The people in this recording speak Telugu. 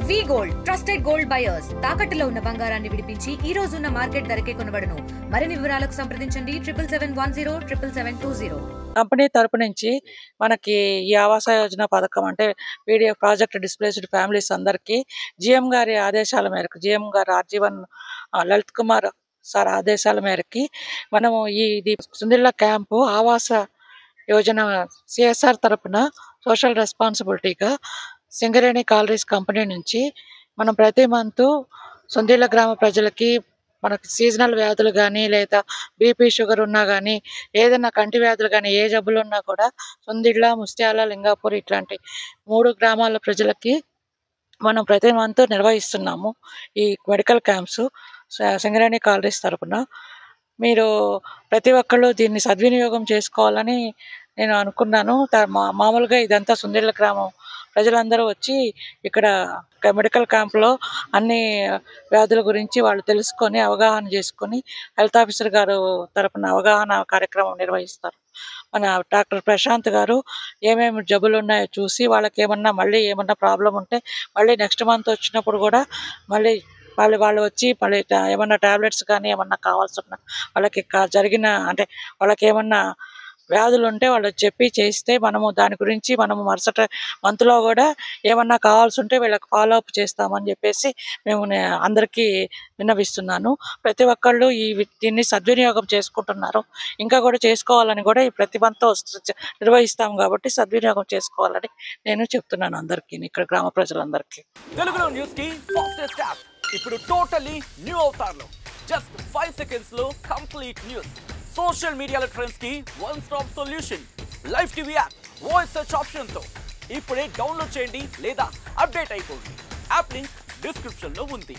వి గోల్డ్ ట్రస్టెడ్ గోల్డ్ బయర్స్ తాకట్టులో ఉన్న బంగారాన్ని విడిపించి ఈ రోజు ఉన్న మార్కెట్ ధరకే కొనబడును. మరిన్ని వివరాలకు సంప్రదించండి 7710 కంపెనీ తరపు నుంచి మనకి ఈ ఆవాస యోజన పథకం అంటే పీడిఎఫ్ ప్రాజెక్ట్ డిస్ప్లేస్డ్ ఫ్యామిలీస్ అందరికీ జిఎం గారి ఆదేశాల మేరకు జిఎం గారు ఆర్జీవన్ లలిత్ కుమార్ సార్ ఆదేశాల మేరకి మనము ఇది సుందిళ్ళ క్యాంపు ఆవాస యోజన సిఎస్ఆర్ తరపున సోషల్ రెస్పాన్సిబిలిటీగా సింగరేణి కాలరీస్ కంపెనీ నుంచి మనం ప్రతి మంత్ సుందిళ్ళ గ్రామ ప్రజలకి మనకి సీజనల్ వ్యాధులు కానీ లేదా బీపీ షుగర్ ఉన్నా కానీ ఏదైనా కంటి వ్యాధులు కానీ ఏ జబ్బులు ఉన్నా కూడా సుందిళ్ళ ముస్త్యాల లింగాపూర్ ఇట్లాంటి 3 గ్రామాల ప్రజలకి మనం ప్రతి మంత్ నిర్వహిస్తున్నాము ఈ మెడికల్ క్యాంప్స్ సింగరేణి కాలరీస్ తరపున. మీరు ప్రతి ఒక్కళ్ళు దీన్ని సద్వినియోగం చేసుకోవాలని నేను అనుకున్నాను. మామూలుగా ఇదంతా సుందిళ్ళ గ్రామం ప్రజలందరూ వచ్చి ఇక్కడ మెడికల్ క్యాంప్లో అన్ని వ్యాధుల గురించి వాళ్ళు తెలుసుకొని అవగాహన చేసుకొని హెల్త్ ఆఫీసర్ గారు తరపున అవగాహన కార్యక్రమం నిర్వహిస్తారు. మన డాక్టర్ ప్రశాంత్ గారు ఏమేమి జబ్బులు ఉన్నాయో చూసి వాళ్ళకి మళ్ళీ ఏమన్నా ప్రాబ్లం ఉంటే మళ్ళీ నెక్స్ట్ మంత్ వచ్చినప్పుడు కూడా మళ్ళీ వాళ్ళు వచ్చి మళ్ళీ ఏమన్నా టాబ్లెట్స్ కానీ ఏమన్నా కావాల్సి ఉన్నా వాళ్ళకి జరిగిన అంటే వాళ్ళకి ఏమన్నా వ్యాధులు ఉంటే వాళ్ళు చెప్పి చేస్తే మనము దాని గురించి మనము మరుసటి మంత్లో కూడా ఏమన్నా కావాల్సి ఉంటే వీళ్ళకి ఫాలోఅప్ చేస్తామని చెప్పేసి మేము అందరికీ విన్నవిస్తున్నాను. ప్రతి ఒక్కళ్ళు దీన్ని సద్వినియోగం చేసుకుంటున్నారు. ఇంకా కూడా చేసుకోవాలని కూడా ఈ ప్రతి మంత్ నిర్వహిస్తాం కాబట్టి సద్వినియోగం చేసుకోవాలని నేను చెప్తున్నాను అందరికీ, ఇక్కడ గ్రామ ప్రజలందరికీ. తెలుగులో న్యూస్ కి ఫాస్టెస్ట్ యాప్ ఇప్పుడు టోటల్లీ న్యూ అవతార్లో జస్ట్ 5 seconds లో కంప్లీట్ న్యూస్. సోషల్ మీడియాలో ట్రెండ్స్ కి one stop solution. Live TV app voice search option తో ఇప్పుడే డౌన్లోడ్ చేయండి లేదా అప్డేట్ అయిపోండి. యాప్ లింక్ డిస్క్రిప్షన్ లో ఉంది.